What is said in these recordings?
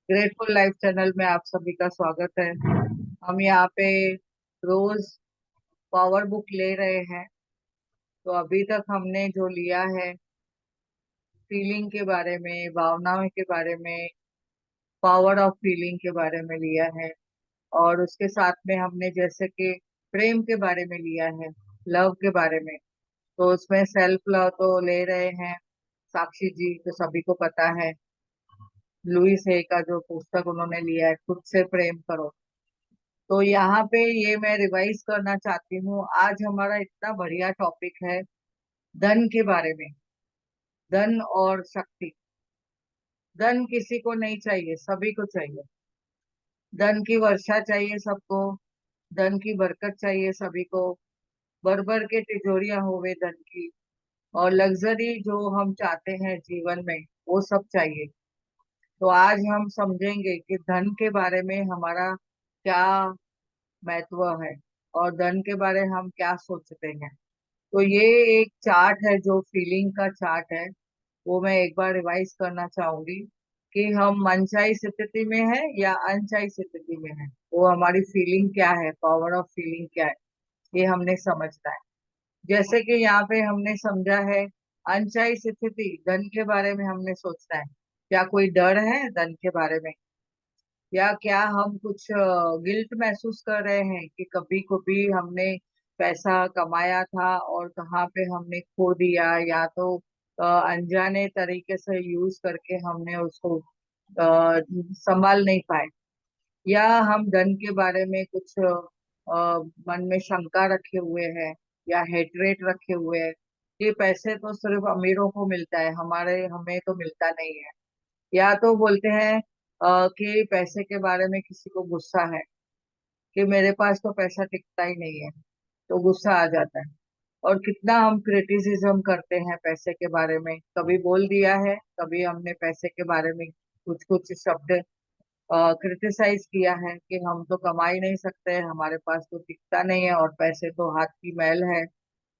Grateful life channel में आप सभी का स्वागत है। हम यहाँ पे रोज पावर बुक ले रहे हैं। तो अभी तक हमने जो लिया है, फीलिंग के बारे में, भावनाओं के बारे में, पावर ऑफ फीलिंग के बारे में लिया है। और उसके साथ में हमने जैसे कि प्रेम के बारे में लिया है, लव के बारे में। तो उसमें सेल्फ लव तो ले रहे हैं साक्षी जी, तो सभी को पता है। लुइस है का जो पुस्तक उन्होंने लिया है, खुद से प्रेम करो। तो यहाँ पे ये मैं रिवाइज करना चाहती हूँ। आज हमारा इतना बढ़िया टॉपिक है धन के बारे में। धन और शक्ति। धन किसी को नहीं चाहिए, सभी को चाहिए। धन की वर्षा चाहिए सबको। धन की बरकत चाहिए सभी को। भर भर के तिजोरियां होवे धन की। और लग्जरी जो हम चाहते हैं जीवन में, वो सब चाहिए। तो आज हम समझेंगे कि धन के बारे में हमारा क्या महत्व है, और धन के बारे में हम क्या सोचते हैं। तो ये एक चार्ट है जो फीलिंग का चार्ट है। वो मैं एक बार रिवाइज करना चाहूंगी कि हम मनचाही स्थिति में है या अनचाही स्थिति में है। वो हमारी फीलिंग क्या है, पावर ऑफ फीलिंग क्या है, ये हमने समझना है। जैसे कि यहाँ पे हमने समझा है अनचाही स्थिति, धन के बारे में हमने सोचना है। क्या कोई डर है धन के बारे में, या क्या हम कुछ गिल्ट महसूस कर रहे हैं कि कभी कभी हमने पैसा कमाया था और कहाँ पे हमने खो दिया, या तो अनजाने तरीके से यूज करके हमने उसको संभाल नहीं पाए। या हम धन के बारे में कुछ मन में शंका रखे हुए हैं, या हेटरेट रखे हुए हैं कि पैसे तो सिर्फ अमीरों को मिलता है, हमारे हमें तो मिलता नहीं है। या तो बोलते हैं कि पैसे के बारे में किसी को गुस्सा है कि मेरे पास तो पैसा टिकता ही नहीं है, तो गुस्सा आ जाता है। और कितना हम क्रिटिसिज्म करते हैं पैसे के बारे में, कभी बोल दिया है, कभी हमने पैसे के बारे में कुछ कुछ शब्द क्रिटिसाइज किया है कि हम तो कमा ही नहीं सकते, हमारे पास तो टिकता नहीं है, और पैसे तो हाथ की मैल है,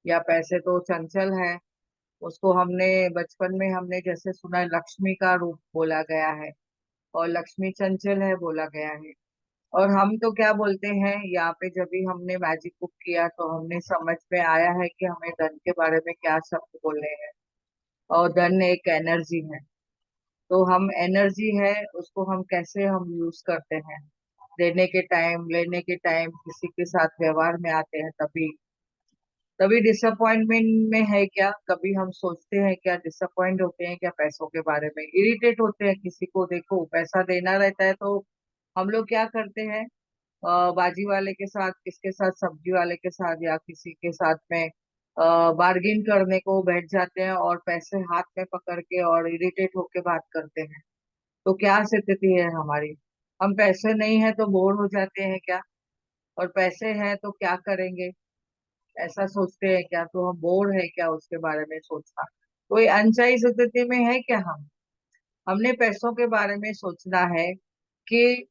या पैसे तो चंचल है। उसको हमने बचपन में हमने जैसे सुना है, लक्ष्मी का रूप बोला गया है, और लक्ष्मी चंचल है बोला गया है। और हम तो क्या बोलते हैं, यहाँ पे जब भी हमने मैजिक बुक किया तो हमने समझ में आया है कि हमें धन के बारे में क्या शब्द बोलने हैं। और धन एक एनर्जी है। तो हम एनर्जी है, उसको हम कैसे हम यूज करते हैं, देने के टाइम, लेने के टाइम, किसी के साथ व्यवहार में आते हैं तभी। तभी डिसअपॉइंटमेंट में है क्या, कभी हम सोचते हैं क्या, डिसअपॉइंट होते हैं क्या पैसों के बारे में, इरिटेट होते हैं किसी को देखो पैसा देना रहता है तो हम लोग क्या करते हैं, बाजी वाले के साथ, किसके साथ, सब्जी वाले के साथ, या किसी के साथ में बार्गेन करने को बैठ जाते हैं, और पैसे हाथ में पकड़ के और इरिटेट होके बात करते हैं। तो क्या स्थिति है हमारी, हम पैसे नहीं है तो बोर हो जाते हैं क्या, और पैसे हैं तो क्या करेंगे, ऐसा सोचते हैं क्या, तो हम बोर है क्या उसके बारे में सोचना। कोई अनचाही स्थिति में है क्या हम। हमने पैसों के बारे में सोचना है कि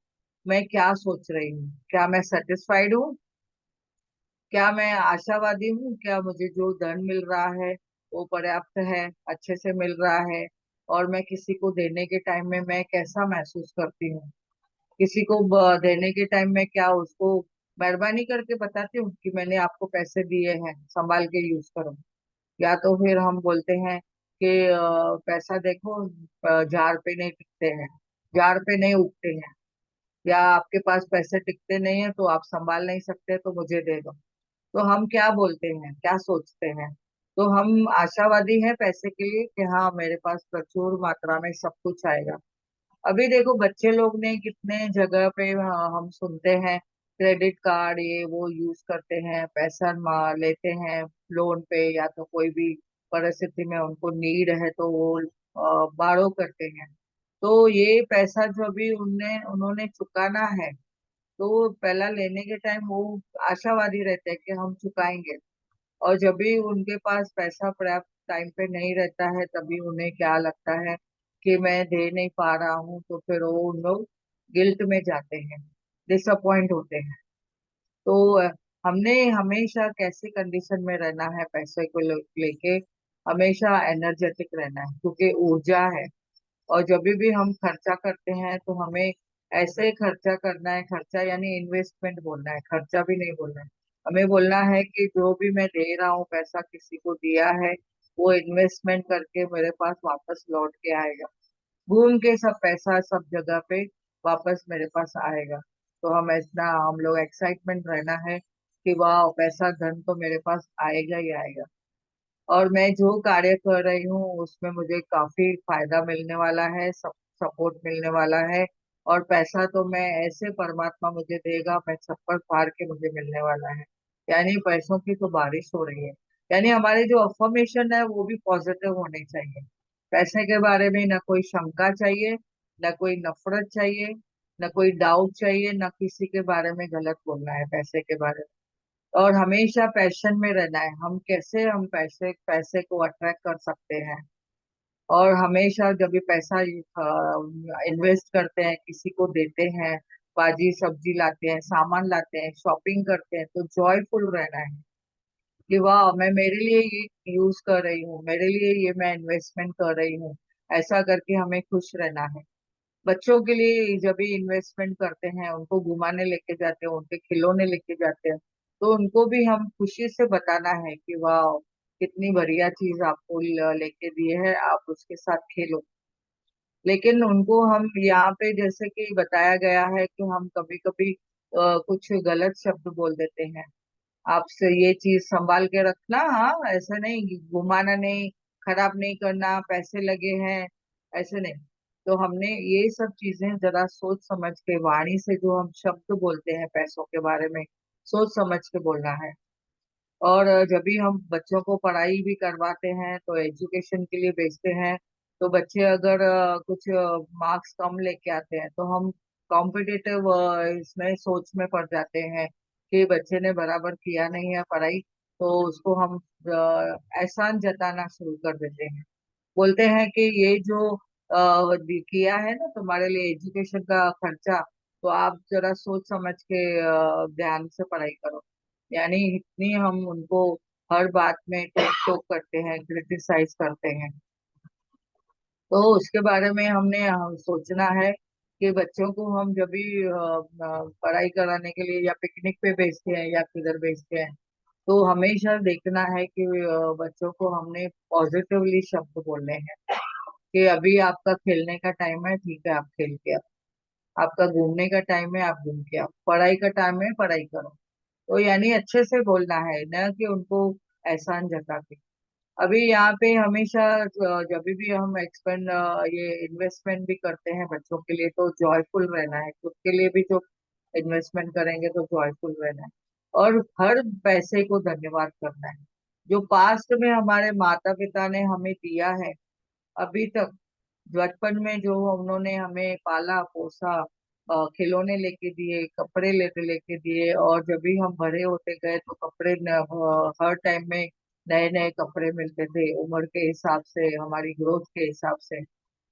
मैं क्या सोच रही हूँ, क्या मैं सेटिस्फाइड हूँ, क्या मैं आशावादी हूँ, क्या मुझे जो धन मिल रहा है वो पर्याप्त है, अच्छे से मिल रहा है। और मैं किसी को देने के टाइम में मैं कैसा महसूस करती हूँ, किसी को देने के टाइम में क्या उसको मेहरबानी करके बताती हूँ कि मैंने आपको पैसे दिए हैं, संभाल के यूज करो। या तो फिर हम बोलते हैं कि पैसा देखो, झाड़ पे नहीं टिकते हैं, झाड़ पे नहीं उगते हैं, या आपके पास पैसे टिकते नहीं है तो आप संभाल नहीं सकते तो मुझे दे दो। तो हम क्या बोलते हैं, क्या सोचते हैं। तो हम आशावादी हैं पैसे के लिए कि हाँ मेरे पास प्रचुर मात्रा में सब कुछ आएगा। अभी देखो बच्चे लोग ने कितने जगह पे हम सुनते हैं, क्रेडिट कार्ड ये वो यूज करते हैं, पैसा लेते हैं लोन पे, या तो कोई भी परिस्थिति में उनको नीड है तो वो बारो करते हैं। तो ये पैसा जो भी उनने उन्होंने चुकाना है, तो पहला लेने के टाइम वो आशावादी रहते हैं कि हम चुकाएंगे। और जब भी उनके पास पैसा पर्याप्त टाइम पे नहीं रहता है, तभी उन्हें क्या लगता है कि मैं दे नहीं पा रहा हूँ, तो फिर वो उन लोग गिल्ट में जाते हैं, डिसअपॉइंट होते हैं। तो हमने हमेशा कैसी कंडीशन में रहना है, पैसे को लेके हमेशा एनर्जेटिक रहना है, क्योंकि ऊर्जा है। और जब भी हम खर्चा करते हैं तो हमें ऐसे खर्चा करना है। खर्चा यानी इन्वेस्टमेंट बोलना है, खर्चा भी नहीं बोलना है। हमें बोलना है कि जो भी मैं दे रहा हूँ, पैसा किसी को दिया है, वो इन्वेस्टमेंट करके मेरे पास वापस लौट के आएगा। घूम के सब पैसा सब जगह पे वापस मेरे पास आएगा। तो हम लोग एक्साइटमेंट रहना है कि वाह, पैसा धन तो मेरे पास आएगा ही आएगा। और मैं जो कार्य कर रही हूँ उसमें मुझे काफी फायदा मिलने वाला है, सब सपोर्ट मिलने वाला है। और पैसा तो मैं ऐसे परमात्मा मुझे देगा, मैं छप्पर फाड़ के मुझे मिलने वाला है। यानी पैसों की तो बारिश हो रही है। यानी हमारे जो अफर्मेशन है वो भी पॉजिटिव होने चाहिए। पैसे के बारे में ना कोई शंका चाहिए, ना कोई नफरत चाहिए, ना कोई डाउट चाहिए, ना किसी के बारे में गलत बोलना है पैसे के बारे में। और हमेशा पैशन में रहना है, हम कैसे हम पैसे पैसे को अट्रैक्ट कर सकते हैं। और हमेशा जब भी पैसा इन्वेस्ट करते हैं, किसी को देते हैं, बाजी सब्जी लाते हैं, सामान लाते हैं, शॉपिंग करते हैं, तो जॉयफुल रहना है कि वाह, मैं मेरे लिए ये यूज कर रही हूँ, मेरे लिए ये मैं इन्वेस्टमेंट कर रही हूँ। ऐसा करके हमें खुश रहना है। बच्चों के लिए जब भी इन्वेस्टमेंट करते हैं, उनको घुमाने लेके जाते हैं, उनके खिलौने लेके जाते हैं, तो उनको भी हम खुशी से बताना है कि वाह, कितनी बढ़िया चीज आपको लेके दिए है, आप उसके साथ खेलो। लेकिन उनको हम यहाँ पे जैसे कि बताया गया है कि हम कभी कभी कुछ गलत शब्द बोल देते हैं। आपसे ये चीज संभाल के रखना, हाँ, ऐसा नहीं, घुमाना नहीं, खराब नहीं करना, पैसे लगे हैं, ऐसे नहीं। तो हमने ये सब चीजें जरा सोच समझ के, वाणी से जो हम शब्द बोलते हैं पैसों के बारे में, सोच समझ के बोलना है। और जब भी हम बच्चों को पढ़ाई भी करवाते हैं, तो एजुकेशन के लिए भेजते हैं, तो बच्चे अगर कुछ मार्क्स कम लेके आते हैं, तो हम कॉम्पिटिटिव इसमें सोच में पड़ जाते हैं कि बच्चे ने बराबर किया नहीं है पढ़ाई। तो उसको हम एहसान जताना शुरू कर देते हैं। बोलते हैं कि ये जो किया है ना तुम्हारे लिए एजुकेशन का खर्चा, तो आप जरा सोच समझ के ध्यान से पढ़ाई करो। यानी इतनी हम उनको हर बात में टोक टोक करते हैं, क्रिटिसाइज करते हैं। तो उसके बारे में हमने सोचना है कि बच्चों को हम जब भी पढ़ाई कराने के लिए या पिकनिक पे भेजते हैं या किधर भेजते हैं, तो हमेशा देखना है कि बच्चों को हमने पॉजिटिवली शब्द बोलने हैं कि अभी आपका खेलने का टाइम है, ठीक है, आप खेल के आओ। आपका घूमने का टाइम है, आप घूम के आओ। पढ़ाई का टाइम है, पढ़ाई करो। तो यानी अच्छे से बोलना है, न कि उनको एहसान जता के। अभी यहाँ पे हमेशा जब भी हम एक्सपेंड ये इन्वेस्टमेंट भी करते हैं बच्चों के लिए, तो जॉयफुल रहना है। खुद के लिए भी जो इन्वेस्टमेंट करेंगे तो जॉयफुल रहना है। और हर पैसे को धन्यवाद करना है, जो पास्ट में हमारे माता पिता ने हमें दिया है अभी तक। बचपन में जो उन्होंने हमें पाला पोसा, खिलौने लेके दिए, कपड़े लेके लेके दिए, और जब भी हम बड़े होते गए तो कपड़े हर टाइम में नए नए कपड़े मिलते थे, उम्र के हिसाब से, हमारी ग्रोथ के हिसाब से।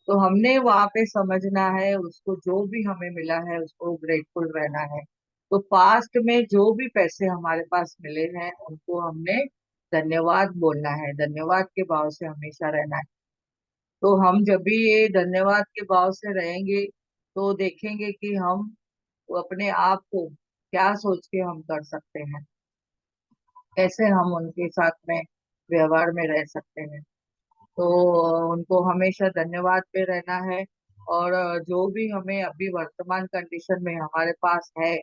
तो हमने वहां पे समझना है, उसको जो भी हमें मिला है उसको ग्रेटफुल रहना है। तो पास्ट में जो भी पैसे हमारे पास मिले हैं उनको हमने धन्यवाद बोलना है, धन्यवाद के भाव से हमेशा रहना है। तो हम जब भी ये धन्यवाद के भाव से रहेंगे, तो देखेंगे कि हम अपने आप को क्या सोच के हम कर सकते हैं, कैसे हम उनके साथ में व्यवहार में रह सकते हैं। तो उनको हमेशा धन्यवाद पे रहना है। और जो भी हमें अभी वर्तमान कंडीशन में हमारे पास है,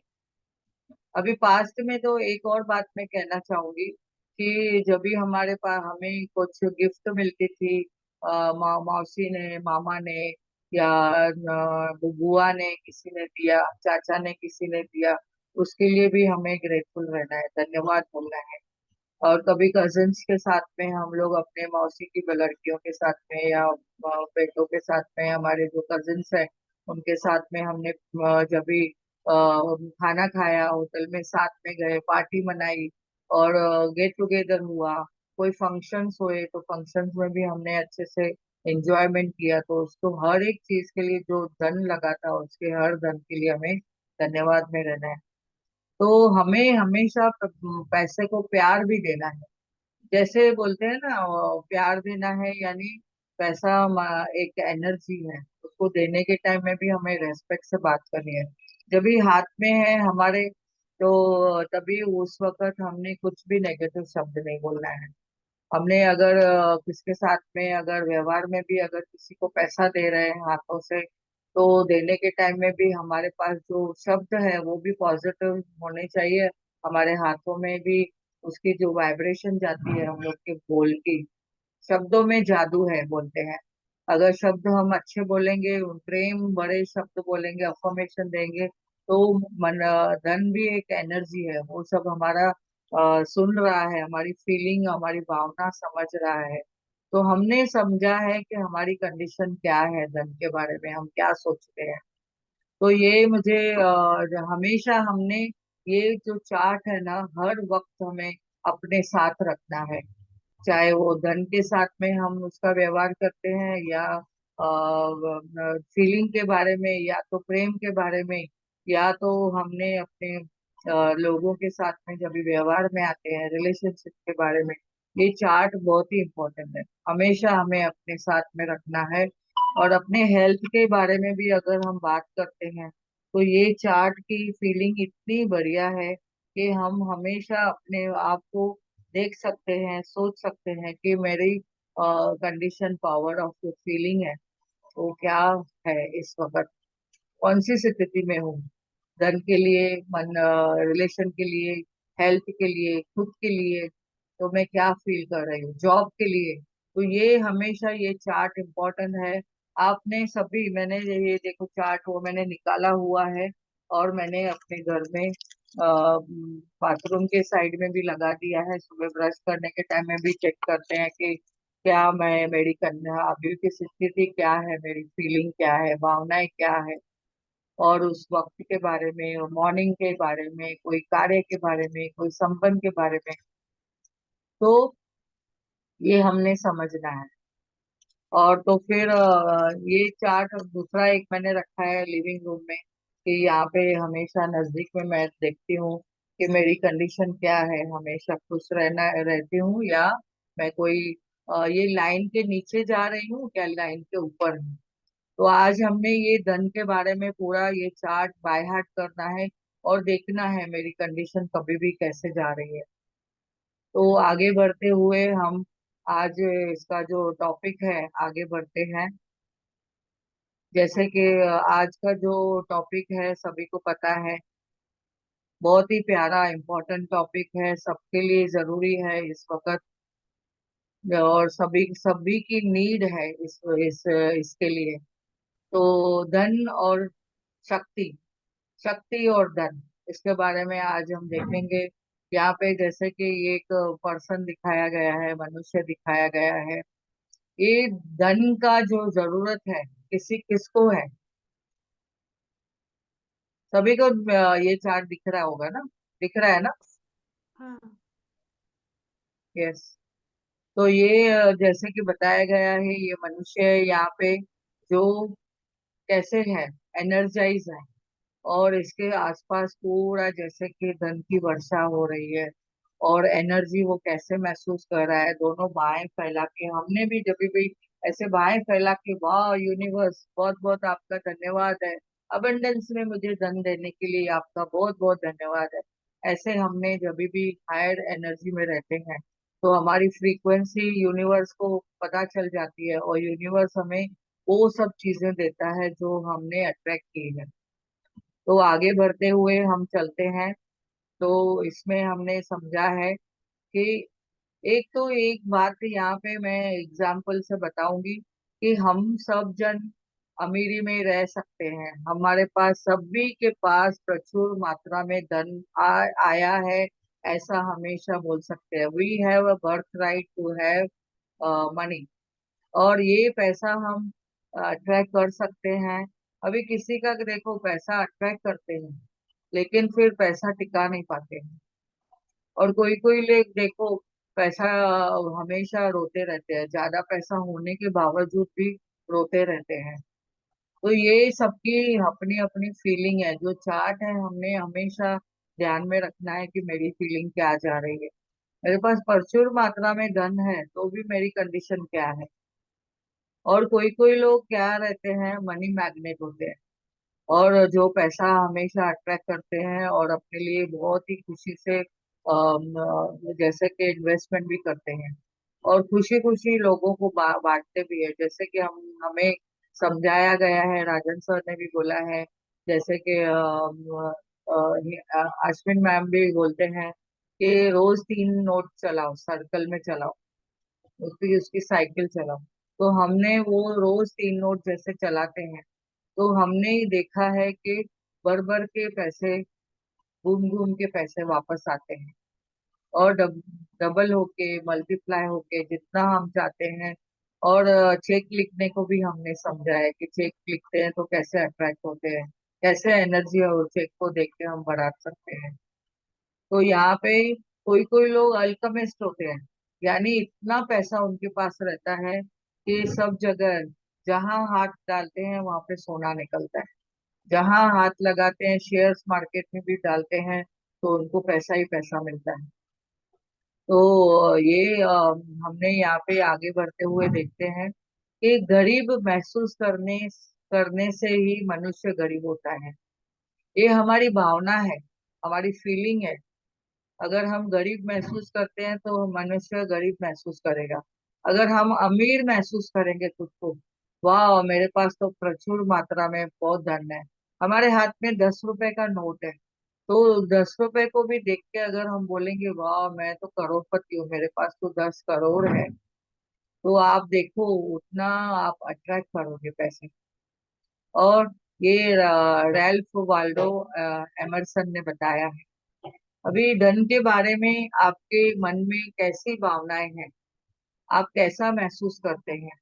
अभी पास्ट में, तो एक और बात मैं कहना चाहूंगी कि जब भी हमारे पास हमें कुछ गिफ्ट मिलती थी, मौसी ने, मामा ने, या बुआ ने किसी ने दिया, चाचा ने किसी ने दिया, उसके लिए भी हमें ग्रेटफुल रहना है, धन्यवाद बोलना है। और कभी कजिन्स के साथ में हम लोग अपने मौसी की लड़कियों के साथ में, या बेटों के साथ में, हमारे जो कजिन्स हैं उनके साथ में हमने जब भी खाना खाया, होटल में साथ में गए, पार्टी मनाई, और गेट टुगेदर हुआ, कोई फंक्शंस हुए तो फंक्शंस में भी हमने अच्छे से एंजॉयमेंट किया। तो उसको हर एक चीज के लिए जो धन लगा था, उसके हर धन के लिए हमें धन्यवाद में रहना है। तो हमें हमेशा पैसे को प्यार भी देना है। जैसे बोलते हैं ना, प्यार देना है, यानी पैसा एक एनर्जी है। उसको देने के टाइम में भी हमें रेस्पेक्ट से बात करनी है। जब भी हाथ में है हमारे, तो तभी उस वक्त हमने कुछ भी नेगेटिव शब्द नहीं बोलना है। हमने अगर किसके साथ में अगर व्यवहार में भी अगर किसी को पैसा दे रहे हैं हाथों से, तो देने के टाइम में भी हमारे पास जो शब्द है वो भी पॉजिटिव होने चाहिए। हमारे हाथों में भी उसकी जो वाइब्रेशन जाती है हम लोग के बोल की, शब्दों में जादू है बोलते हैं। अगर शब्द हम अच्छे बोलेंगे, प्रेम बड़े शब्द बोलेंगे, अफर्मेशन देंगे, तो धन भी एक एनर्जी है, वो सब हमारा सुन रहा है, हमारी फीलिंग हमारी भावना समझ रहा है। तो हमने समझा है कि हमारी कंडीशन क्या है, धन के बारे में हम क्या सोचते हैं। तो ये मुझे हमेशा हमने ये जो चार्ट है ना, हर वक्त हमें अपने साथ रखना है। चाहे वो धन के साथ में हम उसका व्यवहार करते हैं, या फीलिंग के बारे में, या तो प्रेम के बारे में, या तो हमने अपने लोगों के साथ में जब भी व्यवहार में आते हैं, रिलेशनशिप के बारे में। ये चार्ट बहुत ही इम्पोर्टेंट है, हमेशा हमें अपने साथ में रखना है। और अपने हेल्थ के बारे में भी अगर हम बात करते हैं, तो ये चार्ट की फीलिंग इतनी बढ़िया है कि हम हमेशा अपने आप को देख सकते हैं, सोच सकते हैं कि मेरी कंडीशन, पावर ऑफ जो फीलिंग है वो क्या है इस वक्त, कौन सी स्थिति में हूँ। धन के लिए, मन, रिलेशन के लिए, हेल्थ के लिए, खुद के लिए, तो मैं क्या फील कर रही हूँ, जॉब के लिए। तो ये हमेशा ये चार्ट इम्पोर्टेंट है। आपने सभी, मैंने ये देखो चार्ट वो मैंने निकाला हुआ है, और मैंने अपने घर में बाथरूम के साइड में भी लगा दिया है। सुबह ब्रश करने के टाइम में भी चेक करते हैं कि क्या मैं, मेरी कन्या अभी की स्थिति क्या है, मेरी फीलिंग क्या है, भावनाएं क्या है, और उस वक्त के बारे में, मॉर्निंग के बारे में, कोई कार्य के बारे में, कोई संबंध के बारे में। तो ये हमने समझना है। और तो फिर ये चार्ट दूसरा एक मैंने रखा है लिविंग रूम में, कि यहाँ पे हमेशा नजदीक में मैं देखती हूँ कि मेरी कंडीशन क्या है, हमेशा खुश रहना रहती हूँ, या मैं कोई ये लाइन के नीचे जा रही हूँ, क्या लाइन के ऊपर हूँ। तो आज हमने ये धन के बारे में पूरा ये चार्ट बाय हार्ट करना है, और देखना है मेरी कंडीशन कभी भी कैसे जा रही है। तो आगे बढ़ते हुए हम आज इसका जो टॉपिक है आगे बढ़ते हैं। जैसे कि आज का जो टॉपिक है सभी को पता है, बहुत ही प्यारा इम्पोर्टेंट टॉपिक है, सबके लिए जरूरी है इस वक्त, और सभी सभी की नीड है इस इसके लिए। तो धन और शक्ति, शक्ति और धन, इसके बारे में आज हम देखेंगे। यहाँ पे जैसे कि ये एक पर्सन दिखाया गया है, मनुष्य दिखाया गया है। ये धन का जो जरूरत है किसी किसको है, सभी को ये चार्ट दिख रहा होगा ना, दिख रहा है ना। हाँ। यस। तो ये जैसे कि बताया गया है, ये मनुष्य यहाँ पे जो कैसे है, एनर्जाइज है, और इसके आसपास पूरा जैसे कि धन की वर्षा हो रही है, और एनर्जी वो कैसे महसूस कर रहा है, दोनों बाहें फैला के। हमने भी जब भी ऐसे बाहें फैला के, वाह यूनिवर्स बहुत बहुत आपका धन्यवाद है, अबंडेंस में मुझे धन देने के लिए आपका बहुत बहुत धन्यवाद है। ऐसे हमने जब भी हायर एनर्जी में रहते हैं, तो हमारी फ्रीक्वेंसी यूनिवर्स को पता चल जाती है, और यूनिवर्स हमें वो सब चीजें देता है जो हमने अट्रैक्ट की है। तो आगे बढ़ते हुए हम चलते हैं। तो इसमें हमने समझा है कि एक तो एक बात यहाँ पे मैं एग्जाम्पल से बताऊंगी, कि हम सब जन अमीरी में रह सकते हैं, हमारे पास सभी के पास प्रचुर मात्रा में धन आया है, ऐसा हमेशा बोल सकते हैं। We have a birth right to have money, और ये पैसा हम अट्रैक्ट कर सकते हैं। अभी किसी का देखो पैसा अट्रैक्ट करते हैं, लेकिन फिर पैसा टिका नहीं पाते हैं। और कोई कोई लोग देखो पैसा हमेशा रोते रहते हैं, ज्यादा पैसा होने के बावजूद भी रोते रहते हैं। तो ये सबकी अपनी अपनी फीलिंग है। जो चार्ट है हमने हमेशा ध्यान में रखना है कि मेरी फीलिंग क्या जा रही है। मेरे पास प्रचुर मात्रा में धन है तो भी मेरी कंडीशन क्या है। और कोई कोई लोग क्या रहते हैं, मनी मैग्नेट होते हैं, और जो पैसा हमेशा अट्रैक्ट करते हैं और अपने लिए बहुत ही खुशी से जैसे कि इन्वेस्टमेंट भी करते हैं, और खुशी खुशी लोगों को बांटते भी है। जैसे कि हम हमें समझाया गया है, राजन सर ने भी बोला है, जैसे कि अश्विन मैम भी बोलते हैं कि रोज 3 नोट चलाओ, सर्कल में चलाओ, उसकी उसकी साइकिल चलाओ। तो हमने वो रोज 3 नोट जैसे चलाते हैं, तो हमने ही देखा है कि भर भर के पैसे, घूम घूम के पैसे वापस आते हैं, और डबल होके, मल्टीप्लाई होके जितना हम चाहते हैं। और चेक लिखने को भी हमने समझा है कि चेक लिखते हैं तो कैसे अट्रैक्ट होते हैं, कैसे एनर्जी और चेक को देख के हम बढ़ा सकते हैं। तो यहाँ पे कोई कोई लोग अल्केमिस्ट होते हैं, यानी इतना पैसा उनके पास रहता है कि सब जगह जहां हाथ डालते हैं वहां पे सोना निकलता है, जहां हाथ लगाते हैं शेयर्स मार्केट में भी डालते हैं तो उनको पैसा ही पैसा मिलता है। तो ये हमने यहाँ पे आगे बढ़ते हुए देखते हैं कि गरीब महसूस करने करने से ही मनुष्य गरीब होता है। ये हमारी भावना है, हमारी फीलिंग है। अगर हम गरीब महसूस करते हैं तो मनुष्य गरीब महसूस करेगा। अगर हम अमीर महसूस करेंगे खुद को, वाह मेरे पास तो प्रचुर मात्रा में बहुत धन है, हमारे हाथ में 10 रुपए का नोट है, तो 10 रुपए को भी देख के अगर हम बोलेंगे वाह मैं तो करोड़पति हूँ, मेरे पास तो 10 करोड़ है, तो आप देखो उतना आप अट्रैक्ट करोगे पैसे। और ये रैल्फ वाल्डो एमरसन ने बताया है। अभी धन के बारे में आपके मन में कैसी भावनाएं हैं, आप कैसा महसूस करते हैं?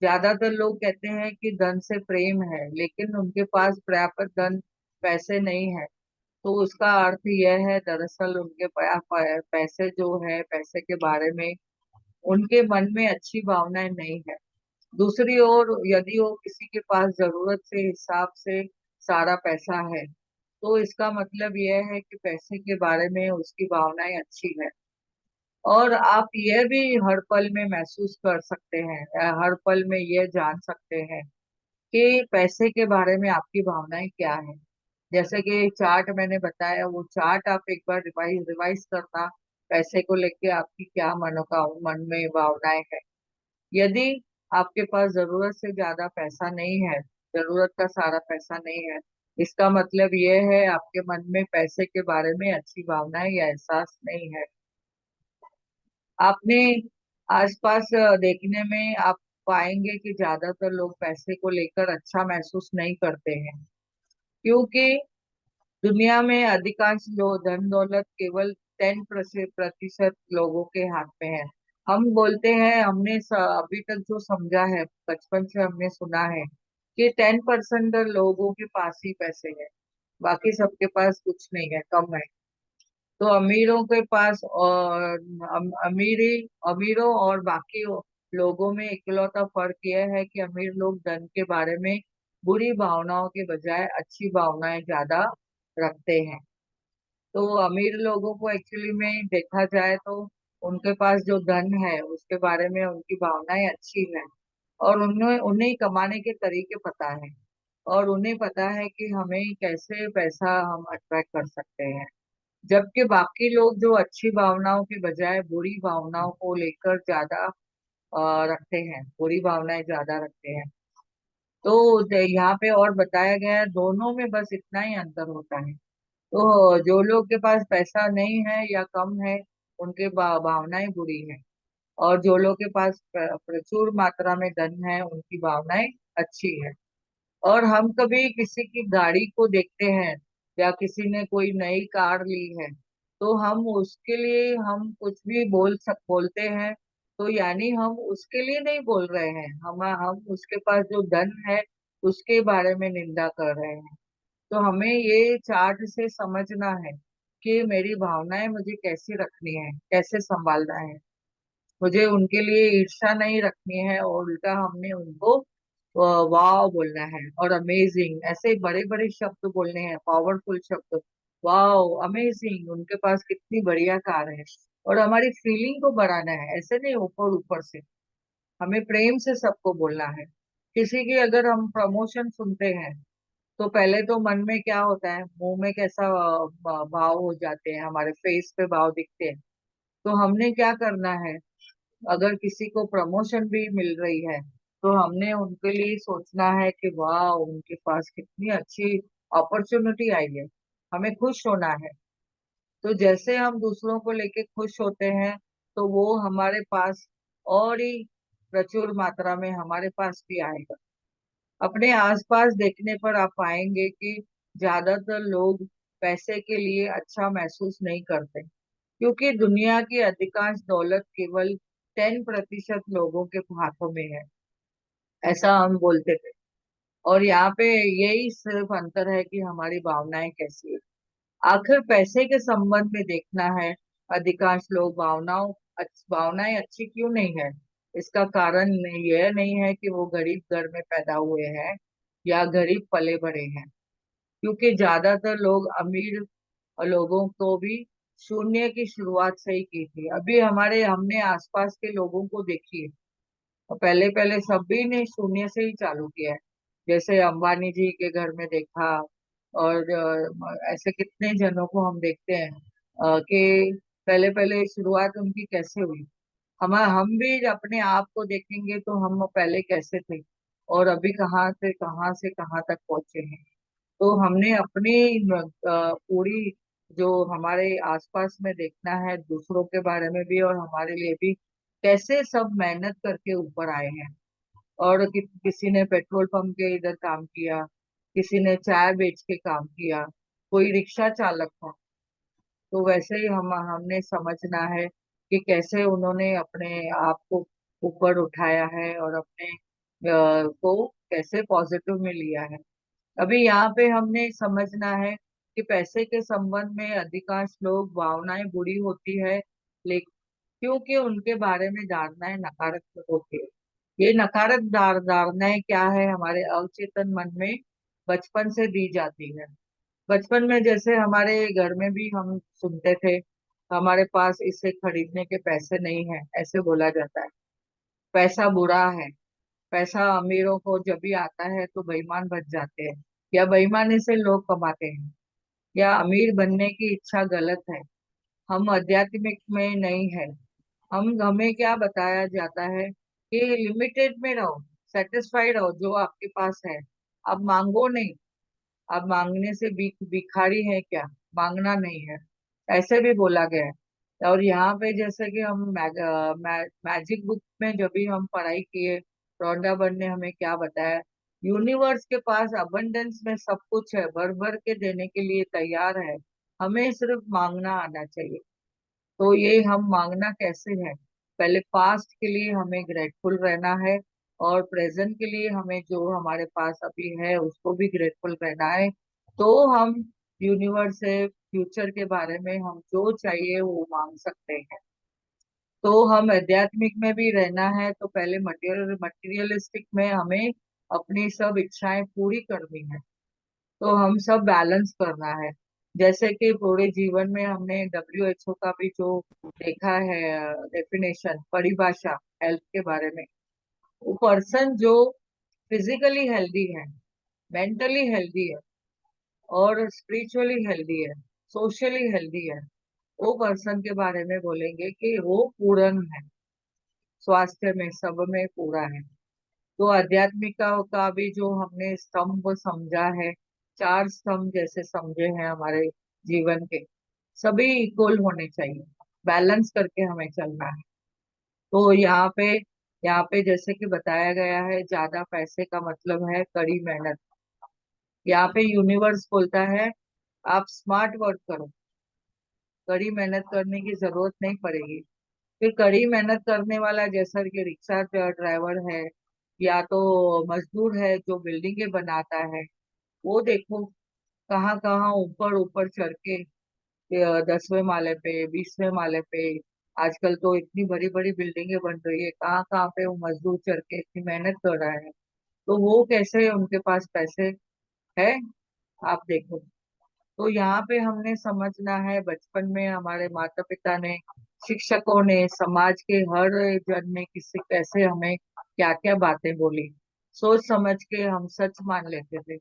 ज्यादातर लोग कहते हैं कि धन से प्रेम है, लेकिन उनके पास पर्याप्त धन, पैसे नहीं है, तो उसका अर्थ यह है दरअसल उनके पैसे जो है, पैसे के बारे में उनके मन में अच्छी भावनाएं नहीं है। दूसरी ओर यदि वो किसी के पास जरूरत से हिसाब से सारा पैसा है, तो इसका मतलब यह है कि पैसे के बारे में उसकी भावनाएं अच्छी है। और आप यह भी हर पल में महसूस कर सकते हैं, हर पल में यह जान सकते हैं कि पैसे के बारे में आपकी भावनाएं क्या है। जैसे कि चार्ट मैंने बताया, वो चार्ट आप एक बार रिवाइज रिवाइज करना, पैसे को लेके आपकी क्या मन में भावनाएं है। यदि आपके पास जरूरत से ज्यादा पैसा नहीं है, जरूरत का सारा पैसा नहीं है, इसका मतलब यह है आपके मन में पैसे के बारे में अच्छी भावनाएं या एहसास नहीं है। आपने आसपास देखने में आप पाएंगे कि ज्यादातर लोग पैसे को लेकर अच्छा महसूस नहीं करते हैं, क्योंकि दुनिया में अधिकांश धन दौलत केवल 10% लोगों के हाथ में है। हम बोलते हैं, हमने अभी तक जो समझा है, बचपन से हमने सुना है कि 10% लोगों के पास ही पैसे है, बाकी सबके पास कुछ नहीं है, कम है। तो अमीरों के पास और अमीरों और बाकी लोगों में इकलौता फर्क यह है कि अमीर लोग धन के बारे में बुरी भावनाओं के बजाय अच्छी भावनाएं ज्यादा रखते हैं। तो अमीर लोगों को एक्चुअली में देखा जाए तो उनके पास जो धन है उसके बारे में उनकी भावनाएं अच्छी है, और उन्हें उन्हें कमाने के तरीके पता है, और उन्हें पता है कि हमें कैसे पैसा हम अट्रैक्ट कर सकते हैं। जबकि बाकी लोग जो अच्छी भावनाओं के बजाय बुरी भावनाओं को लेकर ज्यादा रखते हैं, बुरी भावनाएं ज्यादा रखते हैं। तो यहाँ पे और बताया गया है, दोनों में बस इतना ही अंतर होता है। तो जो लोग के पास पैसा नहीं है या कम है, उनके भावनाएं बुरी है, और जो लोग के पास प्रचुर मात्रा में धन है उनकी भावनाएं अच्छी है। और हम कभी किसी की गाड़ी को देखते हैं, या किसी ने कोई नई कार ली है, तो हम उसके लिए हम कुछ भी बोलते हैं, तो यानी हम उसके लिए नहीं बोल रहे हैं, हम उसके पास जो धन है उसके बारे में निंदा कर रहे हैं। तो हमें ये चार्ट से समझना है कि मेरी भावनाएं मुझे कैसी रखनी है, कैसे संभालना है। मुझे उनके लिए ईर्ष्या नहीं रखनी है, और उल्टा हमने उनको वाव बोलना है, और अमेजिंग, ऐसे बड़े बड़े शब्द बोलने हैं, पावरफुल शब्द। वाव, अमेजिंग, उनके पास कितनी बढ़िया कार है, और हमारी फीलिंग को बढ़ाना है, ऐसे नहीं ऊपर ऊपर से। हमें प्रेम से सबको बोलना है। किसी की अगर हम प्रमोशन सुनते हैं तो पहले तो मन में क्या होता है, मुंह में कैसा भाव हो जाते हैं, हमारे फेस पे भाव दिखते हैं। तो हमने क्या करना है, अगर किसी को प्रमोशन भी मिल रही है तो हमने उनके लिए सोचना है कि वाह, उनके पास कितनी अच्छी अपॉर्चुनिटी आई है, हमें खुश होना है। तो जैसे हम दूसरों को लेके खुश होते हैं तो वो हमारे पास और ही प्रचुर मात्रा में हमारे पास भी आएगा। अपने आसपास देखने पर आप पाएंगे कि ज्यादातर लोग पैसे के लिए अच्छा महसूस नहीं करते, क्योंकि दुनिया की अधिकांश दौलत केवल 10% लोगों के हाथों में है, ऐसा हम बोलते थे। और यहाँ पे यही सिर्फ अंतर है कि हमारी भावनाएं कैसी है। आखिर पैसे के संबंध में देखना है, अधिकांश लोग भावनाएं अच्छी क्यों नहीं है। इसका कारण यह नहीं है कि वो गरीब घर में पैदा हुए हैं या गरीब पले बड़े हैं, क्योंकि ज्यादातर लोग अमीर लोगों को भी शून्य की शुरुआत से ही की थी। अभी हमारे हमने आसपास के लोगों को देखिए, पहले पहले सभी ने शून्य से ही चालू किया है। जैसे अंबानी जी के घर में देखा, और ऐसे कितने जनों को हम देखते हैं कि पहले पहले शुरुआत उनकी कैसे हुई। हम भी अपने आप को देखेंगे तो हम पहले कैसे थे और अभी कहाँ से कहाँ तक पहुंचे हैं। तो हमने अपनी पूरी जो हमारे आसपास में देखना है, दूसरों के बारे में भी और हमारे लिए भी, कैसे सब मेहनत करके ऊपर आए हैं। और किसी ने पेट्रोल पंप के इधर काम किया, किसी ने चाय बेच के काम किया, कोई रिक्शा चालक था। तो वैसे ही हमने समझना है कि कैसे उन्होंने अपने आप को ऊपर उठाया है और अपने को कैसे पॉजिटिव में लिया है। अभी यहाँ पे हमने समझना है कि पैसे के संबंध में अधिकांश लोग भावनाएं बुरी होती है, लेकिन क्योंकि उनके बारे में धारणाएं नकारात्मक होती है। ये नकारात्मक धारणाएं क्या है, हमारे अवचेतन मन में बचपन से दी जाती है। बचपन में जैसे हमारे घर में भी हम सुनते थे, हमारे पास इसे खरीदने के पैसे नहीं है, ऐसे बोला जाता है। पैसा बुरा है, पैसा अमीरों को जब भी आता है तो बेईमान बच जाते हैं, या बेईमानी से लोग कमाते हैं, या अमीर बनने की इच्छा गलत है। हम आध्यात्मिक में नहीं है। हमें क्या बताया जाता है कि लिमिटेड में रहो, सेटिस्फाइड रहो जो आपके पास है। अब मांगो नहीं। अब मांगने से भिखारी है क्या, मांगना नहीं है, ऐसे भी बोला गया है। और यहाँ पे जैसे कि हम मैजिक बुक में जब भी हम पढ़ाई किए, रॉन्डा बर्न ने हमें क्या बताया, यूनिवर्स के पास अबंडेंस में सब कुछ है, भर भर के देने के लिए तैयार है, हमें सिर्फ मांगना आना चाहिए। तो ये हम मांगना कैसे है, पहले पास्ट के लिए हमें ग्रेटफुल रहना है, और प्रेजेंट के लिए हमें जो हमारे पास अभी है उसको भी ग्रेटफुल रहना है। तो हम यूनिवर्स से फ्यूचर के बारे में हम जो चाहिए वो मांग सकते हैं। तो हम आध्यात्मिक में भी रहना है तो पहले मटेरियलिस्टिक में हमें अपनी सब इच्छाएं पूरी करनी है। तो हम सब बैलेंस करना है। जैसे कि पूरे जीवन में हमने WHO का भी जो देखा है, डेफिनेशन, परिभाषा हेल्थ के बारे में, वो पर्सन जो फिजिकली हेल्दी है, मेंटली हेल्दी है और स्पिरिचुअली हेल्दी है, सोशली हेल्दी है, वो पर्सन के बारे में बोलेंगे कि वो पूर्ण है, स्वास्थ्य में सब में पूरा है। तो आध्यात्मिकता का भी जो हमने स्तंभ समझा है, चार स्तंभ जैसे समझे हैं हमारे जीवन के, सभी इक्वल होने चाहिए, बैलेंस करके हमें चलना है। तो यहाँ पे जैसे कि बताया गया है, ज्यादा पैसे का मतलब है कड़ी मेहनत। यहाँ पे यूनिवर्स बोलता है आप स्मार्ट वर्क करो, कड़ी मेहनत करने की जरूरत नहीं पड़ेगी। फिर कड़ी मेहनत करने वाला जैसा कि रिक्शा ड्राइवर है, या तो मजदूर है जो बिल्डिंगें बनाता है, वो देखो कहाँ कहाँ ऊपर ऊपर चढ़ के 10वें माले पे, 20वें माले पे, आजकल तो इतनी बड़ी बड़ी बिल्डिंगें बन रही है, कहाँ कहाँ पे वो मजदूर चढ़ के इतनी मेहनत कर रहा है। तो वो कैसे उनके पास पैसे है, आप देखो। तो यहाँ पे हमने समझना है, बचपन में हमारे माता पिता ने, शिक्षकों ने, समाज के हर जन ने किसी कैसे हमें क्या क्या बातें बोली। सोच समझ के हम सच मान लेते थे,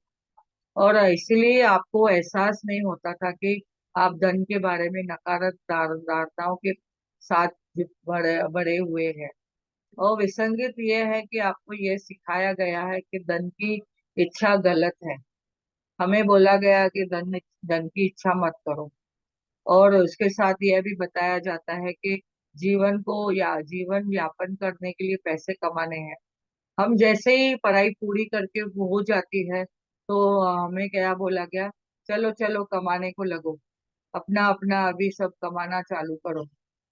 और इसीलिए आपको एहसास नहीं होता था कि आप धन के बारे में नकारात्मक धारणाओं के साथ बड़े बड़े हुए हैं। और विसंगत ये है कि आपको ये सिखाया गया है कि धन की इच्छा गलत है। हमें बोला गया कि धन धन की इच्छा मत करो, और उसके साथ यह भी बताया जाता है कि जीवन को या जीवन यापन करने के लिए पैसे कमाने हैं। हम जैसे ही पढ़ाई पूरी करके वो हो जाती है, तो हमें क्या बोला गया, चलो चलो कमाने को लगो, अपना अपना अभी सब कमाना चालू करो।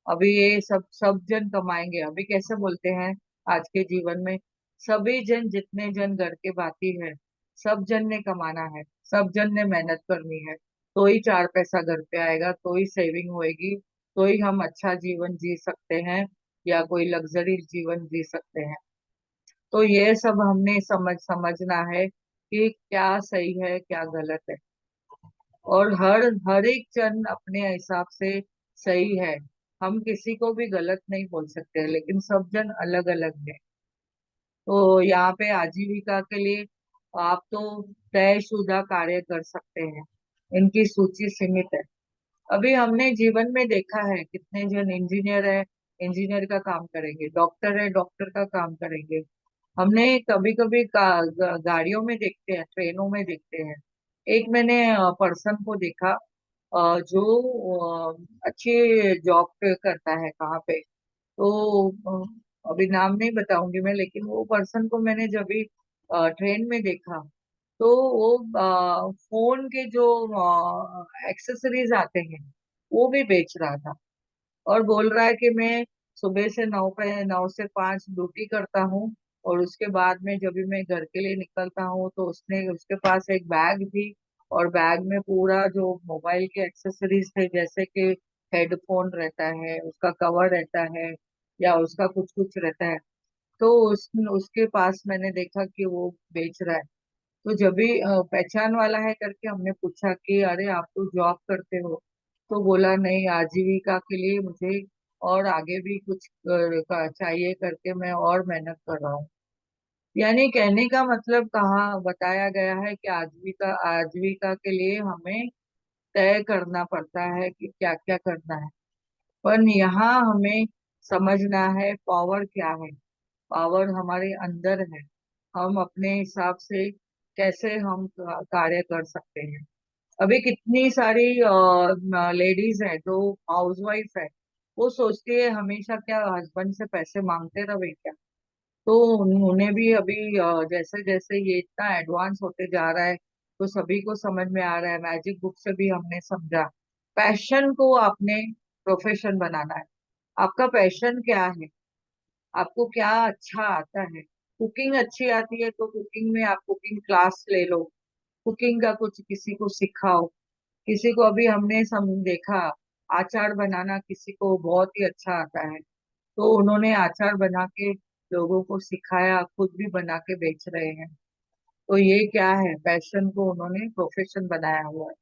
अभी ये सब सब जन कमाएंगे, अभी कैसे बोलते हैं आज के जीवन में, सभी जन जितने जन घर के बाकी है, सब जन ने कमाना है, सब जन ने मेहनत करनी है, तो ही चार पैसा घर पे आएगा, तो ही सेविंग होएगी, तो ही हम अच्छा जीवन जी सकते हैं या कोई लग्जरी जीवन जी सकते हैं। तो ये सब हमने समझना है कि क्या सही है क्या गलत है। और हर एक जन अपने हिसाब से सही है। हम किसी को भी गलत नहीं बोल सकते, लेकिन सब जन अलग अलग है। तो यहाँ पे आजीविका के लिए आप तो तयशुदा कार्य कर सकते हैं, इनकी सूची सीमित है। अभी हमने जीवन में देखा है कितने जन इंजीनियर है, इंजीनियर का काम करेंगे, डॉक्टर है, डॉक्टर का काम करेंगे। हमने कभी कभी गाड़ियों में देखते हैं, ट्रेनों में देखते हैं। एक मैंने पर्सन को देखा, जो अच्छी जॉब करता है कहाँ पे, तो अभी नाम नहीं बताऊंगी मैं, लेकिन वो पर्सन को मैंने जब भी ट्रेन में देखा, तो वो फोन के जो एक्सेसरीज आते हैं वो भी बेच रहा था, और बोल रहा है कि मैं सुबह से 9 से 5 ड्यूटी करता हूँ, और उसके बाद में जब भी मैं घर के लिए निकलता हूँ, तो उसने उसके पास एक बैग थी, और बैग में पूरा जो मोबाइल के एक्सेसरीज थे, जैसे कि हेडफोन रहता है, उसका कवर रहता है, या उसका कुछ कुछ रहता है, तो उसके पास मैंने देखा कि वो बेच रहा है। तो जब भी पहचान वाला है करके हमने पूछा कि अरे आप तो जॉब करते हो, तो बोला नहीं, आजीविका के लिए मुझे और आगे भी कुछ चाहिए करके मैं और मेहनत कर रहा हूँ। यानी कहने का मतलब कहाँ बताया गया है कि आजीविका आजीविका के लिए हमें तय करना पड़ता है कि क्या क्या करना है। पर यहाँ हमें समझना है पावर क्या है। पावर हमारे अंदर है, हम अपने हिसाब से कैसे हम कार्य कर सकते हैं। अभी कितनी सारी लेडीज है जो हाउसवाइफ है, वो सोचती है हमेशा क्या हस्बैंड से पैसे मांगते रहे क्या। तो उन्हें भी अभी जैसे जैसे ये इतना एडवांस होते जा रहा है, तो सभी को समझ में आ रहा है, मैजिक बुक से भी हमने समझा, पैशन को आपने प्रोफेशन बनाना है। आपका पैशन क्या है, आपको क्या अच्छा आता है। कुकिंग अच्छी आती है तो कुकिंग में आप कुकिंग क्लास ले लो, कुकिंग का कुछ किसी को सिखाओ। किसी को अभी हमने देखा, अचार बनाना किसी को बहुत ही अच्छा आता है, तो उन्होंने अचार बना के लोगों को सिखाया, खुद भी बना के बेच रहे हैं। तो ये क्या है, पैशन को उन्होंने प्रोफेशन बनाया हुआ है,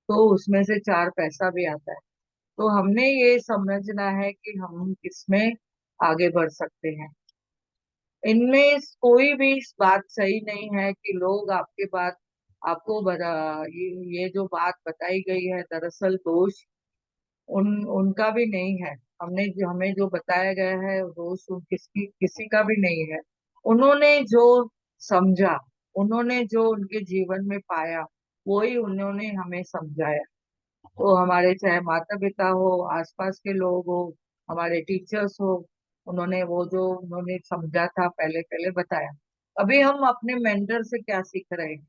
तो उसमें से चार पैसा भी आता है। तो हमने ये समझना है कि हम किसमें आगे बढ़ सकते हैं। इनमें कोई भी इस बात सही नहीं है कि लोग आपके बात आपको ये जो बात बताई गई है, दरअसल दोष उनका भी नहीं है। हमें जो बताया गया है दोष किसी का भी नहीं है। उन्होंने जो समझा, उन्होंने जो उनके जीवन में पाया, वही उन्होंने हमें समझाया। तो हमारे चाहे माता पिता हो, आसपास के लोग हो, हमारे टीचर्स हो, उन्होंने वो जो उन्होंने समझा था पहले पहले बताया। अभी हम अपने मेंटर से क्या सीख रहे हैं,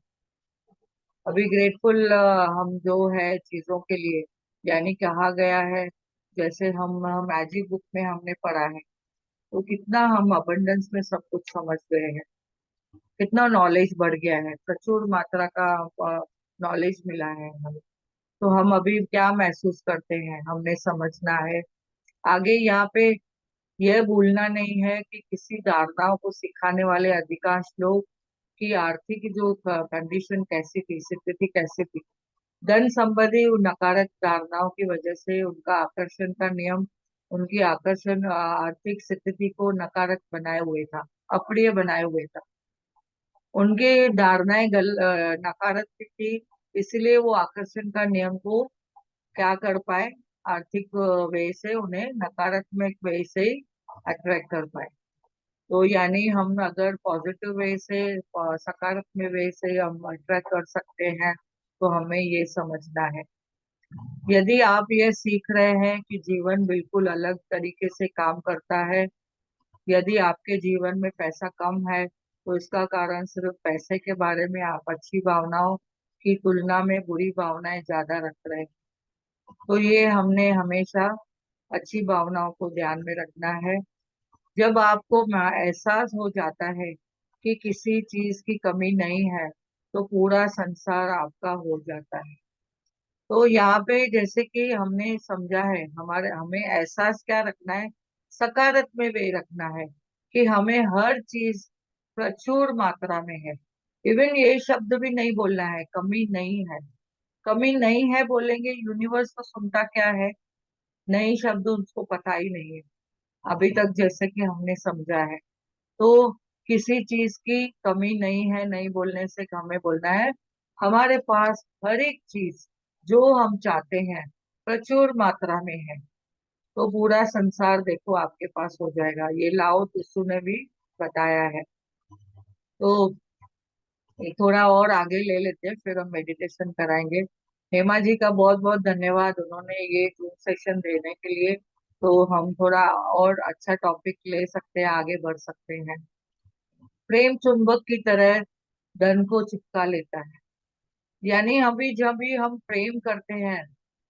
अभी ग्रेटफुल हम जो है चीजों के लिए, यानी कहा गया है, जैसे हम मैजिक बुक में हमने पढ़ा है, तो कितना हम अबंडेंस में सब कुछ समझ गए हैं, कितना नॉलेज बढ़ गया है, प्रचुर मात्रा का नॉलेज मिला है हमें। तो हम अभी क्या महसूस करते हैं हमने समझना है। आगे यहाँ पे यह भूलना नहीं है कि किसी धारणाओं को सिखाने वाले अधिकांश लोग की आर्थिक जो कंडीशन कैसी थी, स्थिति कैसी थी, धन संबंधी उन नकारात्मक धारणाओं की वजह से उनका आकर्षण का नियम उनकी आकर्षण आर्थिक स्थिति को नकारात्मक बनाए हुए था। अप्रिय बनाए हुए था। उनके धारणाएं नकारात्मक थी, इसलिए वो आकर्षण का नियम को क्या कर पाए, आर्थिक वे से उन्हें नकारात्मक वे से ही अट्रैक्ट कर पाए। तो यानी हम अगर पॉजिटिव वे से सकारात्मक वे से हम अट्रैक्ट कर सकते हैं, तो हमें ये समझना है। यदि आप ये सीख रहे हैं कि जीवन बिल्कुल अलग तरीके से काम करता है, यदि आपके जीवन में पैसा कम है, तो इसका कारण सिर्फ पैसे के बारे में आप अच्छी भावनाओं की तुलना में बुरी भावनाएं ज्यादा रख रहे हैं। तो ये हमने हमेशा अच्छी भावनाओं को ध्यान में रखना है। जब आपको एहसास हो जाता है कि किसी चीज की कमी नहीं है, तो पूरा संसार आपका हो जाता है। तो यहाँ पे जैसे कि हमने समझा है, हमारे हमें एहसास क्या रखना है, सकारात्मक वे रखना है कि हमें हर चीज प्रचुर मात्रा में है। इवन ये शब्द भी नहीं बोलना है कमी नहीं है। कमी नहीं है बोलेंगे, यूनिवर्स तो सुनता क्या है, नई शब्द उसको पता ही नहीं है अभी तक, जैसे कि हमने समझा है। तो किसी चीज की कमी नहीं है, नहीं बोलने से हमें बोलना है हमारे पास हर एक चीज जो हम चाहते हैं प्रचुर मात्रा में है। तो पूरा संसार देखो आपके पास हो जाएगा, ये लाओ त्सु ने भी बताया है। तो ये थोड़ा और आगे ले लेते हैं, फिर हम मेडिटेशन कराएंगे। हेमा जी का बहुत बहुत धन्यवाद, उन्होंने ये जूम सेशन देने के लिए। तो हम थोड़ा और अच्छा टॉपिक ले सकते हैं, आगे बढ़ सकते हैं। प्रेम चुंबक की तरह धन को चिपका लेता है। यानी अभी जब भी हम प्रेम करते हैं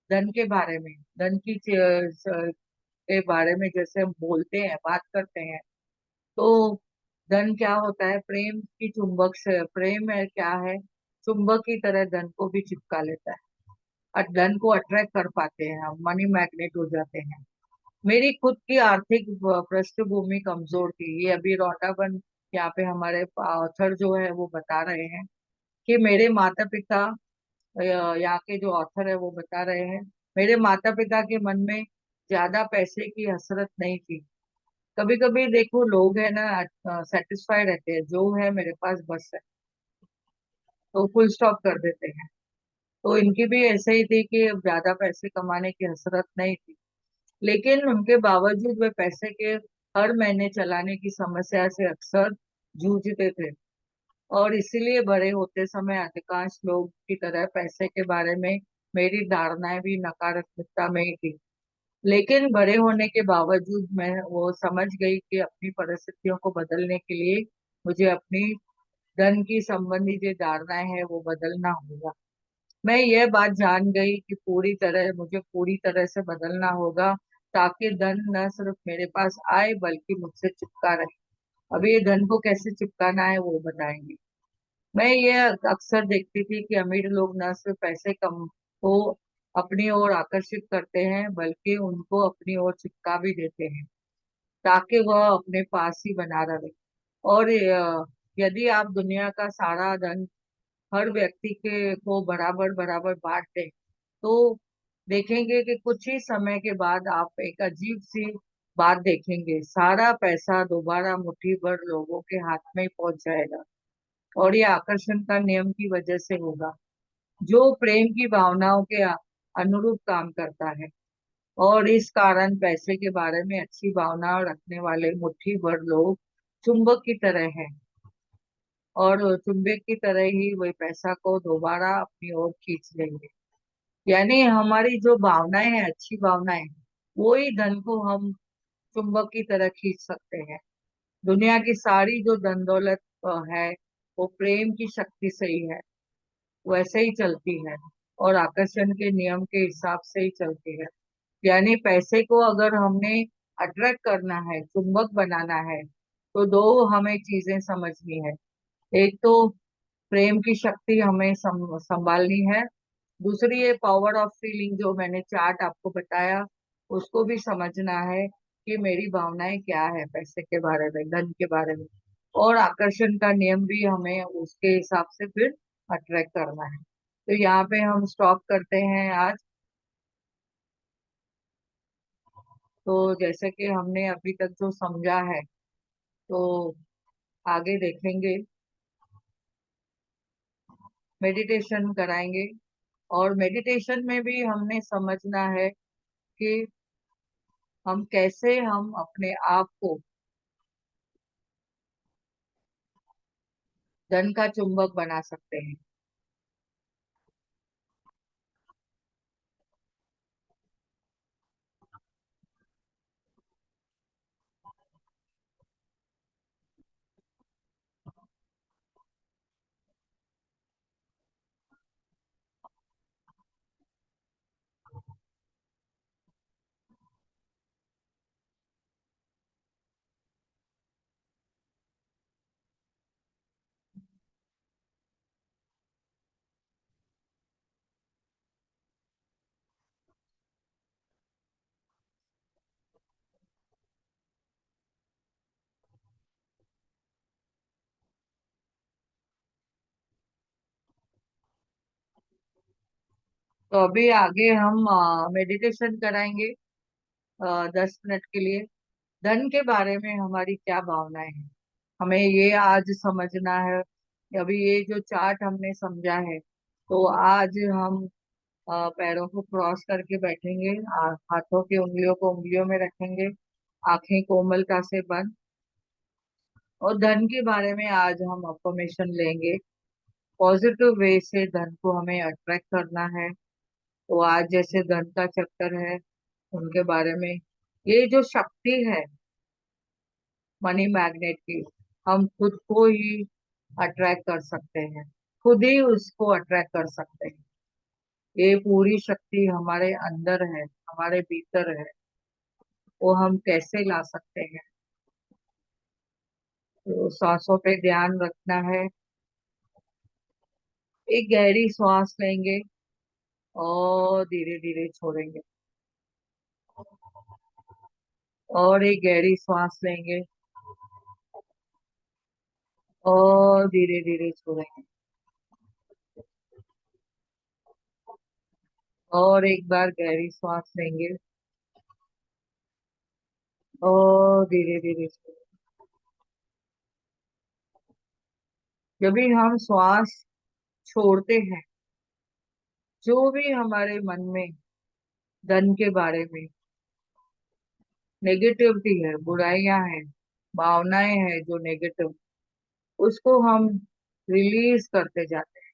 धन के बारे में, धन की के बारे में जैसे हम बोलते हैं, बात करते हैं, तो धन क्या होता है, प्रेम की चुंबक से, प्रेम है क्या है, चुंबक की तरह धन को भी चिपका लेता है और धन को अट्रैक्ट कर पाते हैं, हम मनी मैग्नेट हो जाते हैं। मेरी खुद की आर्थिक पृष्ठभूमि कमजोर थी, ये अभी रोटाबन यहाँ पे हमारे ऑथर जो है वो बता रहे हैं कि मेरे माता पिता, यहाँ के जो ऑथर है वो बता रहे हैं, मेरे माता पिता के मन में ज्यादा पैसे की हसरत नहीं थी। कभी कभी देखो लोग है ना सेटिस्फाई रहते हैं, जो है मेरे पास बस है, तो फुल स्टॉप कर देते हैं। तो इनकी भी ऐसे ही थी कि ज्यादा पैसे कमाने की हसरत नहीं थी, लेकिन उनके बावजूद वे पैसे के हर महीने चलाने की समस्या से अक्सर जूझते थे। और इसीलिए बड़े होते समय अधिकांश लोग की तरह पैसे के बारे में मेरी धारणाएं भी नकारात्मकता में ही थी। लेकिन बड़े होने के बावजूद मैं वो समझ गई कि अपनी परिस्थितियों को बदलने के लिए मुझे अपनी धन की संबंधी जो धारणाएं हैं वो बदलना होगा। मैं यह बात जान गई कि पूरी तरह से बदलना होगा, ताकि धन न सिर्फ मेरे पास आए बल्कि मुझसे चिपका रहे। अभी ये धन को कैसे चिपकाना है वो बताएंगे। मैं ये अक्सर देखती थी कि अमीर लोग न सिर्फ पैसे कम को अपनी ओर आकर्षित करते हैं, बल्कि उनको अपनी ओर चिपका भी देते हैं, ताकि वह अपने पास ही बना रहे। और यदि आप दुनिया का सारा धन हर व्यक्ति के को बराबर बराबर बांट दें, तो देखेंगे कि कुछ ही समय के बाद आप एक अजीब सी बात देखेंगे, सारा पैसा दोबारा मुट्ठी भर लोगों के हाथ में पहुंच जाएगा। और ये आकर्षण का नियम की वजह से होगा, जो प्रेम की भावनाओं के अनुरूप काम करता है। और इस कारण पैसे के बारे में अच्छी भावना रखने वाले मुट्ठी भर लोग चुंबक की तरह हैं, और चुंबक की तरह ही वही पैसा को दोबारा अपनी ओर खींच लेंगे। यानी हमारी जो भावनाएं हैं, अच्छी भावनाएं, वो ही धन को हम चुंबक की तरह खींच सकते हैं। दुनिया की सारी जो धन दौलत है, वो प्रेम की शक्ति से ही है, वैसे ही चलती है, और आकर्षण के नियम के हिसाब से ही चलती है। यानी पैसे को अगर हमने अट्रैक्ट करना है, चुंबक बनाना है, तो दो हमें चीजें समझनी है। एक तो प्रेम की शक्ति हमें संभालनी है, दूसरी ये पावर ऑफ फीलिंग जो मैंने चार्ट आपको बताया, उसको भी समझना है कि मेरी भावनाएं क्या है पैसे के बारे में, धन के बारे में। और आकर्षण का नियम भी हमें उसके हिसाब से फिर अट्रैक्ट करना है। तो यहाँ पे हम स्टॉप करते हैं आज। तो जैसे कि हमने अभी तक जो समझा है, तो आगे देखेंगे, मेडिटेशन कराएंगे। और मेडिटेशन में भी हमने समझना है कि हम कैसे हम अपने आप को धन का चुंबक बना सकते हैं। तो अभी आगे हम मेडिटेशन कराएंगे 10 मिनट के लिए। धन के बारे में हमारी क्या भावनाएं हैं, हमें ये आज समझना है। अभी ये जो चार्ट हमने समझा है, तो आज हम पैरों को क्रॉस करके बैठेंगे, हाथों की उंगलियों को उंगलियों में रखेंगे, आंखें कोमलता से बंद। और धन के बारे में आज हम अफर्मेशन लेंगे। पॉजिटिव वे से धन को हमें अट्रैक्ट करना है। तो आज जैसे धन का चक्कर है, उनके बारे में, ये जो शक्ति है मनी मैग्नेट की, हम खुद को ही अट्रैक्ट कर सकते हैं, खुद ही उसको अट्रैक्ट कर सकते हैं। ये पूरी शक्ति हमारे अंदर है, हमारे भीतर है। वो हम कैसे ला सकते हैं? तो सांसों पे ध्यान रखना है। एक गहरी सांस लेंगे और धीरे धीरे छोड़ेंगे। और एक गहरी सांस लेंगे और धीरे धीरे छोड़ेंगे। और एक बार गहरी सांस लेंगे और धीरे धीरे छोड़ेंगे। जब भी हम श्वास छोड़ते हैं, जो भी हमारे मन में धन के बारे में नेगेटिविटी है, बुराइयां हैं, भावनाएं हैं जो नेगेटिव, उसको हम रिलीज करते जाते हैं।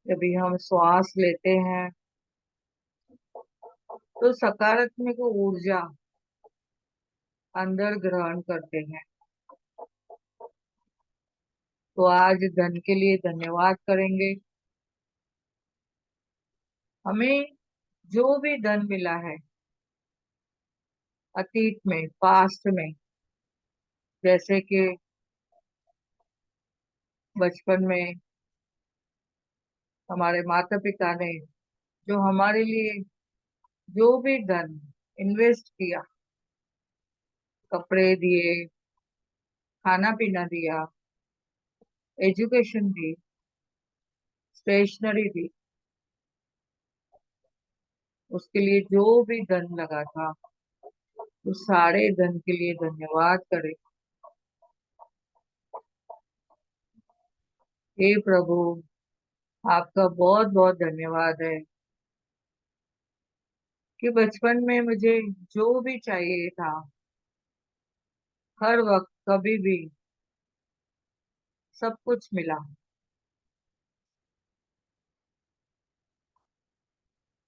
जब भी हम श्वास लेते हैं, तो सकारात्मक ऊर्जा अंदर ग्रहण करते हैं। तो आज धन के लिए धन्यवाद करेंगे। हमें जो भी धन मिला है अतीत में, पास्ट में, जैसे कि बचपन में हमारे माता पिता ने जो हमारे लिए जो भी धन इन्वेस्ट किया, कपड़े दिए, खाना पीना दिया, एजुकेशन दी, स्टेशनरी दी, उसके लिए जो भी धन लगा था, उस सारे धन के लिए धन्यवाद करें। हे प्रभु, आपका बहुत बहुत धन्यवाद है कि बचपन में मुझे जो भी चाहिए था, हर वक्त कभी भी सब कुछ मिला।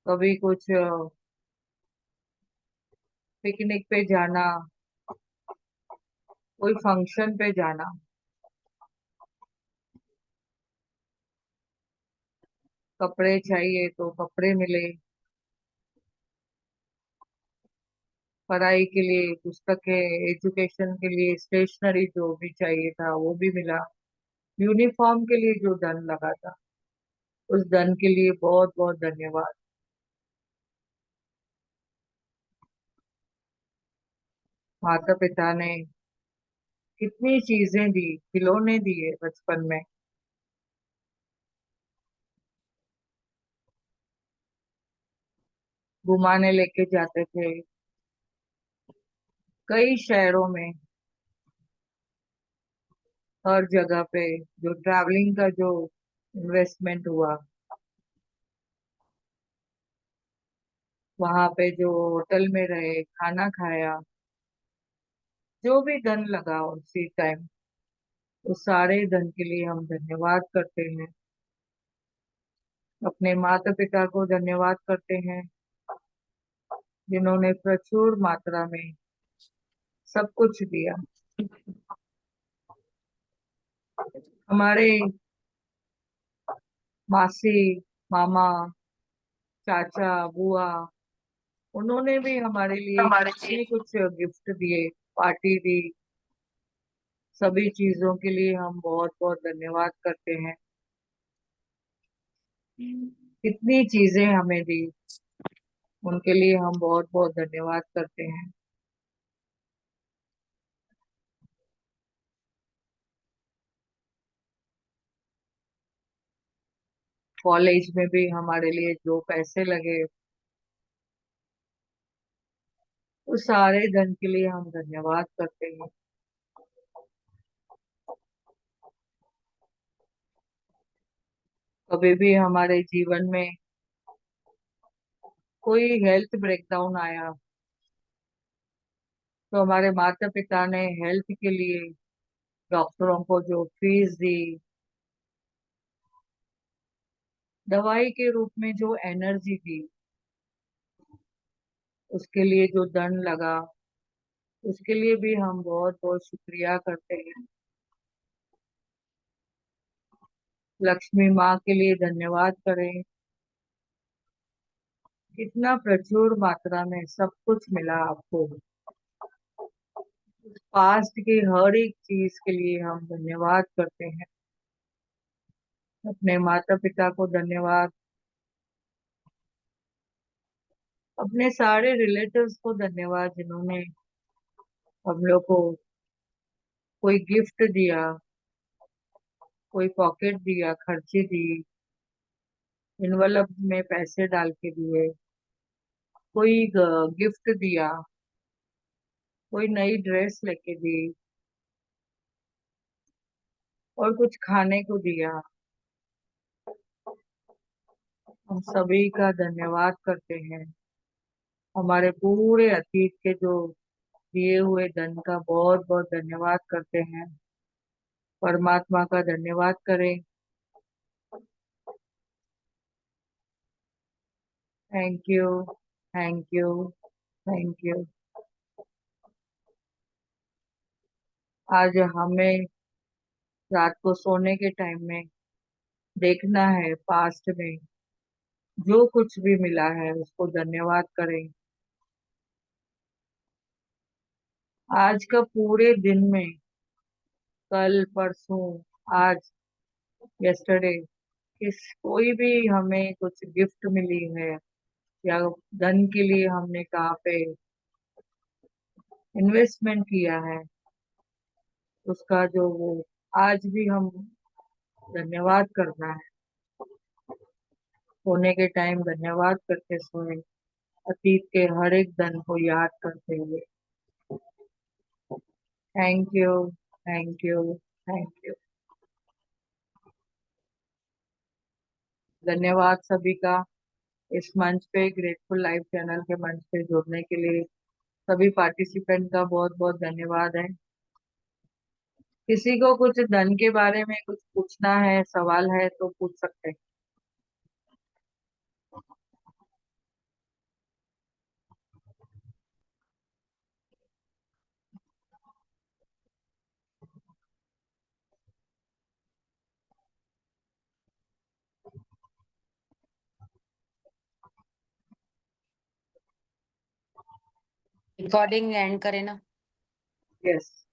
कभी कुछ पिकनिक पे जाना, कोई फंक्शन पे जाना, कपड़े चाहिए तो कपड़े मिले, पढ़ाई के लिए पुस्तकें, एजुकेशन के लिए स्टेशनरी जो भी चाहिए था वो भी मिला। यूनिफॉर्म के लिए जो धन लगा था, उस धन के लिए बहुत बहुत धन्यवाद। माता पिता ने कितनी चीजें दी, खिलौने दिए बचपन में, घुमाने लेके जाते थे, कई शहरों में, हर जगह पे जो ट्रैवलिंग का जो इन्वेस्टमेंट हुआ, वहां पे जो होटल में रहे, खाना खाया, जो भी धन लगा उसी टाइम, उस सारे धन के लिए हम धन्यवाद करते हैं। अपने माता पिता को धन्यवाद करते हैं, जिन्होंने प्रचुर मात्रा में सब कुछ दिया। हमारे मासी, मामा, चाचा, बुआ, उन्होंने भी हमारे लिए हमारे कितने कुछ गिफ्ट दिए, पार्टी दी। सभी चीजों के लिए हम बहुत बहुत धन्यवाद करते हैं। कितनी चीजें हमें दी, उनके लिए हम बहुत बहुत धन्यवाद करते हैं। कॉलेज में भी हमारे लिए जो पैसे लगे, उस सारे धन के लिए हम धन्यवाद करते हैं। कभी भी हमारे जीवन में कोई हेल्थ ब्रेकडाउन आया, तो हमारे माता पिता ने हेल्थ के लिए डॉक्टरों को जो फीस दी, दवाई के रूप में जो एनर्जी दी, उसके लिए जो धन लगा, उसके लिए भी हम बहुत बहुत शुक्रिया करते हैं। लक्ष्मी माँ के लिए धन्यवाद करें। कितना प्रचुर मात्रा में सब कुछ मिला आपको। पास्ट की हर एक चीज के लिए हम धन्यवाद करते हैं। अपने माता पिता को धन्यवाद, अपने सारे रिलेटिव्स को धन्यवाद, जिन्होंने हम लोग को कोई गिफ्ट दिया, कोई पॉकेट दिया, खर्ची दी, इनवलप में पैसे डाल के दिए, कोई गिफ्ट दिया, कोई नई ड्रेस लेके दी, और कुछ खाने को दिया। हम सभी का धन्यवाद करते हैं। हमारे पूरे अतीत के जो दिए हुए धन का बहुत बहुत धन्यवाद करते हैं। परमात्मा का धन्यवाद करें। Thank you, thank you, thank you. आज हमें रात को सोने के टाइम में देखना है, पास्ट में जो कुछ भी मिला है उसको धन्यवाद करें। आज का पूरे दिन में, कल, परसों, आज, यस्टरडे, किस कोई भी हमें कुछ गिफ्ट मिली है, या धन के लिए हमने कहाँ पे इन्वेस्टमेंट किया है, उसका जो वो आज भी हम धन्यवाद करना है। सोने के टाइम धन्यवाद करके सोए, अतीत के हर एक धन को याद करते हुए। Thank you, thank you, thank you. धन्यवाद सभी का, इस मंच पे, ग्रेटफुल लाइफ चैनल के मंच पे जुड़ने के लिए सभी पार्टिसिपेंट का बहुत बहुत धन्यवाद है। किसी को कुछ धन के बारे में कुछ पूछना है, सवाल है, तो पूछ सकते हैं। रिकॉर्डिंग एंड करें ना। यस।